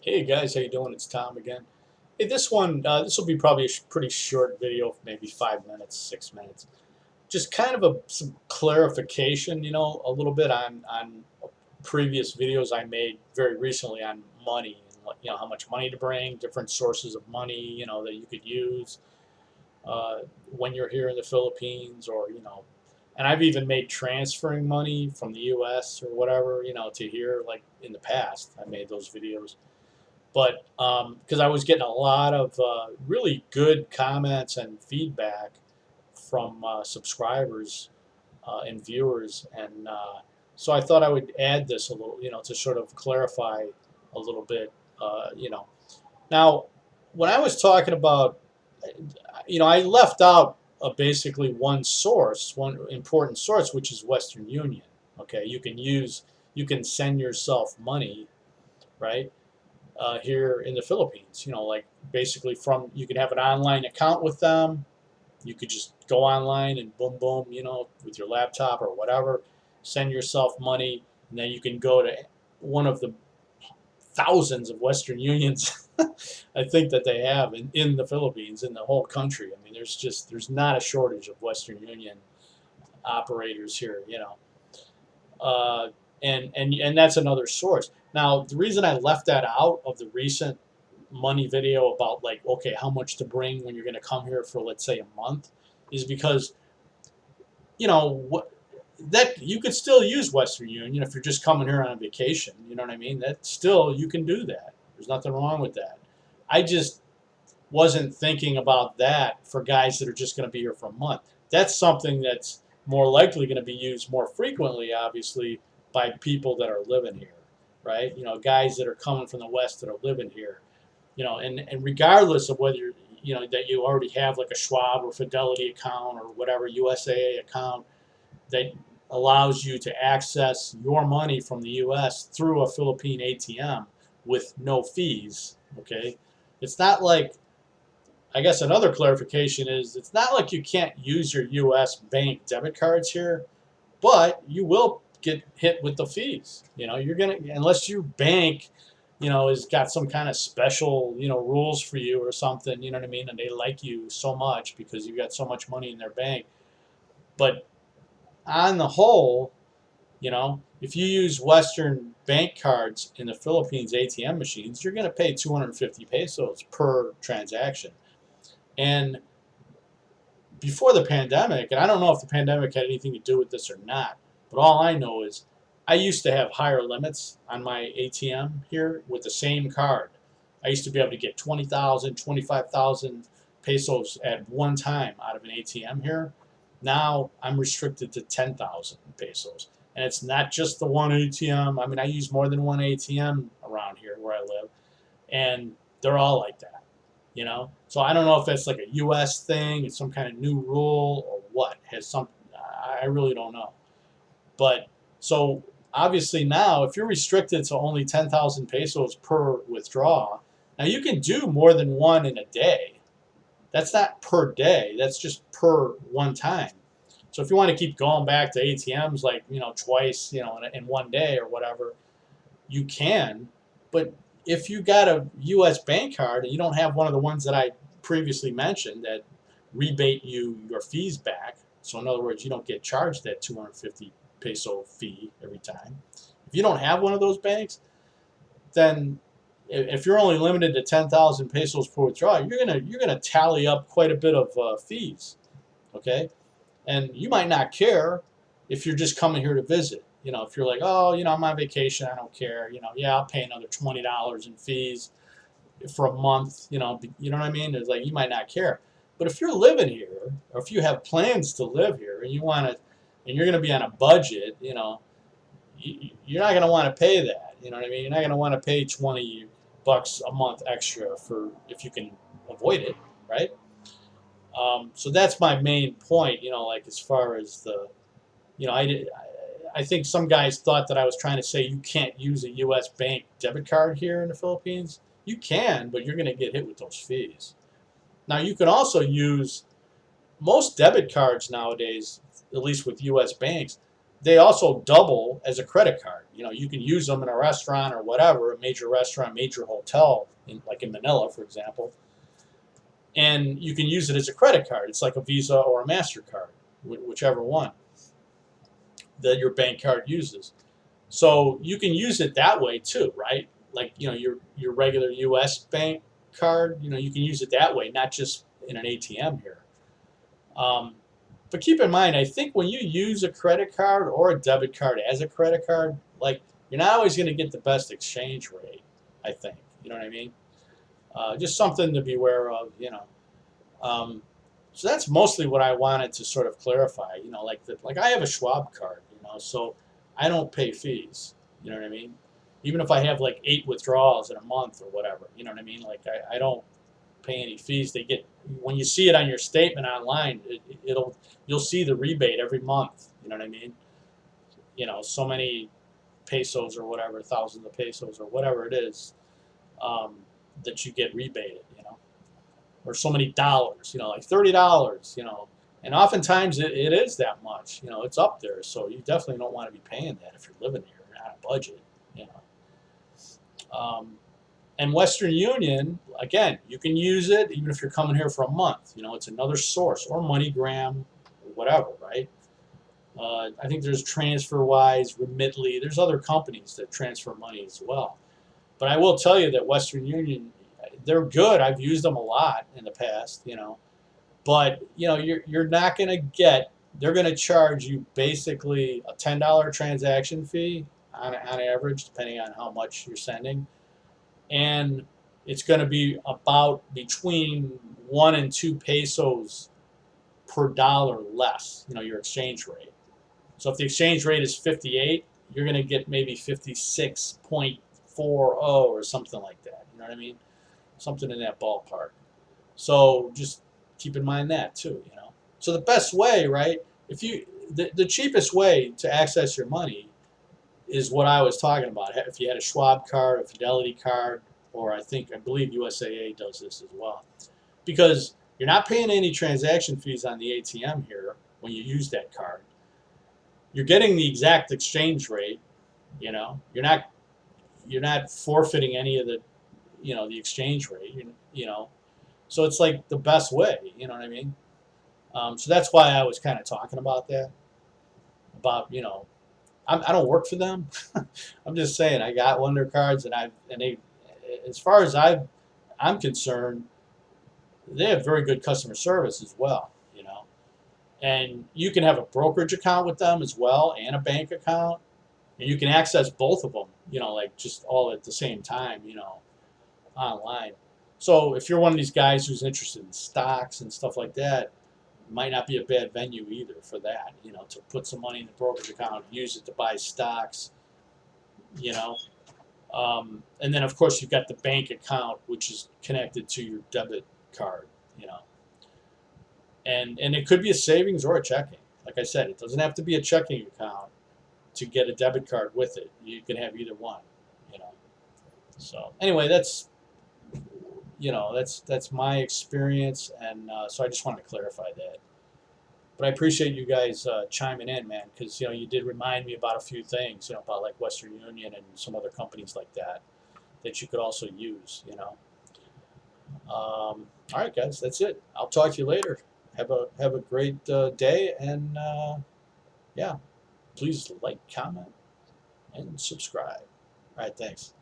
Hey guys, how you doing? It's Tom again. Hey, this will be probably a pretty short video, maybe 5 minutes, 6 minutes. Just kind of some clarification, a little bit on previous videos I made very recently on money and how much money to bring, different sources of money, that you could use uh, when you're here in the Philippines, or and I've even made transferring money from the U.S. or whatever, to here, like in the past. I made those videos. But because I was getting a lot of really good comments and feedback from subscribers and viewers, and so I thought I would add this a little, to sort of clarify a little bit. Now, when I was talking about, I left out basically one source, one important source, which is Western Union. Okay, you can send yourself money, right? Here in the Philippines. Like basically you can have an online account with them. You could just go online and boom, boom, with your laptop or whatever, send yourself money, and then you can go to one of the thousands of Western Unions I think that they have in the Philippines, in the whole country. I mean, there's not a shortage of Western Union operators here, uh, and that's another source. Now, the reason I left that out of the recent money video about, like, okay, how much to bring when you're going to come here for, let's say, a month, is because what that you could still use Western Union if you're just coming here on a vacation. You know what I mean? That still, you can do that. There's nothing wrong with that. I just wasn't thinking about that for guys that are just going to be here for a month. That's something that's more likely going to be used more frequently, obviously, by people that are living here, right? Guys that are coming from the West that are living here, and regardless of whether that you already have like a Schwab or Fidelity account or whatever USAA account that allows you to access your money from the U.S. through a Philippine ATM with no fees. Okay, it's not like, I guess another clarification is, it's not like you can't use your U.S. bank debit cards here, but you will get hit with the fees. You're gonna, unless your bank, has got some kind of special, rules for you or something. You know what I mean? And they like you so much because you got so much money in their bank. But on the whole, if you use Western bank cards in the Philippines ATM machines, you're going to pay 250 pesos per transaction. And before the pandemic, and I don't know if the pandemic had anything to do with this or not, but all I know is I used to have higher limits on my ATM here with the same card. I used to be able to get 20,000, 25,000 pesos at one time out of an ATM here. Now I'm restricted to 10,000 pesos. And it's not just the one ATM. I mean, I use more than one ATM around here where I live, and they're all like that. So I don't know if that's like a U.S. thing, it's some kind of new rule, or what has some. I really don't know. But so obviously now, if you're restricted to only 10,000 pesos per withdrawal, now you can do more than one in a day. That's not per day. That's just per one time. So if you want to keep going back to ATMs, like, twice, in one day or whatever, you can. But if you got a U.S. bank card and you don't have one of the ones that I previously mentioned that rebate you your fees back, so in other words, you don't get charged that 250 peso fee every time. If you don't have one of those banks, then if you're only limited to 10,000 pesos per withdrawal, you're gonna tally up quite a bit of fees. Okay, and you might not care if you're just coming here to visit. If you're like, oh, I'm on vacation, I don't care. Yeah, I'll pay another $20 in fees for a month. You know what I mean? It's like, you might not care. But if you're living here, or if you have plans to live here, and and you're going to be on a budget, you're not going to want to pay that. You know what I mean? You're not going to want to pay $20 a month extra for, if you can avoid it, right? So that's my main point. Like, as far as the, I did. I think some guys thought that I was trying to say you can't use a U.S. bank debit card here in the Philippines. You can, but you're going to get hit with those fees. Now, you can also use most debit cards nowadays, at least with U.S. banks. they also double as a credit card. You know, you can use them in a restaurant or whatever, a major restaurant, major hotel, like in Manila, for example, and you can use it as a credit card. It's like a Visa or a MasterCard, whichever one that your bank card uses. So you can use it that way too, right? Like, you know, your regular U.S. bank card, you know, you can use it that way, not just in an ATM here. Um, but keep in mind, I think when you use a credit card or a debit card as a credit card, like, you're not always going to get the best exchange rate. I think, you know what I mean? Just something to be aware of, you know. Um, so that's mostly what I wanted to sort of clarify. You know, like I have a Schwab card, you know, so I don't pay fees. You know what I mean? Even if I have like 8 withdrawals in a month or whatever, you know what I mean? Like I don't pay any fees. They get when you see it on your statement online, you'll see the rebate every month. You know what I mean? You know, so many pesos or whatever, thousands of pesos or whatever it is, um, that you get rebated. You know, or so many dollars, you know, like $30, you know, and oftentimes it is that much, you know, it's up there. So you definitely don't want to be paying that if you're living here on a budget, you know. And Western Union, again, you can use it even if you're coming here for a month. You know, it's another source, or MoneyGram, whatever, right? I think there's TransferWise, Remitly. There's other companies that transfer money as well. But I will tell you that Western Union, they're good. I've used them a lot in the past, you know. But you know, you're not going to get. They're going to charge you basically a $10 transaction fee on average, depending on how much you're sending, and it's going to be about between 1 and 2 pesos per dollar less. You know, your exchange rate. So if the exchange rate is 58, you're going to get maybe 56.40 or something like that. You know what I mean? Something in that ballpark. So just keep in mind that too, you know. So the best way, right? If you the cheapest way to access your money is what I was talking about. If you had a Schwab card, a Fidelity card, or I believe USAA does this as well. Because you're not paying any transaction fees on the ATM here when you use that card. You're getting the exact exchange rate, you know. You're not forfeiting any of the, you know, the exchange rate, you know. So it's like the best way, you know what I mean? So that's why I was kind of talking about that. About, you know, I don't work for them. I'm just saying I got one of their cards, and they, as far as I'm concerned, they have very good customer service as well, you know. And you can have a brokerage account with them as well, and a bank account, and you can access both of them, you know, like just all at the same time, you know, online. So if you're one of these guys who's interested in stocks and stuff like that, might not be a bad venue either for that, you know, to put some money in the brokerage account, use it to buy stocks, you know. And then, of course, you've got the bank account, which is connected to your debit card, you know. And it could be a savings or a checking. Like I said, it doesn't have to be a checking account to get a debit card with it. You can have either one, you know. So anyway, that's my experience, and so I just wanted to clarify that. But I appreciate you guys chiming in, man, because you know you did remind me about a few things, you know, about like Western Union and some other companies like that that you could also use, you know. All right, guys, that's it. I'll talk to you later. Have a great day, and yeah, please like, comment, and subscribe. All right, thanks.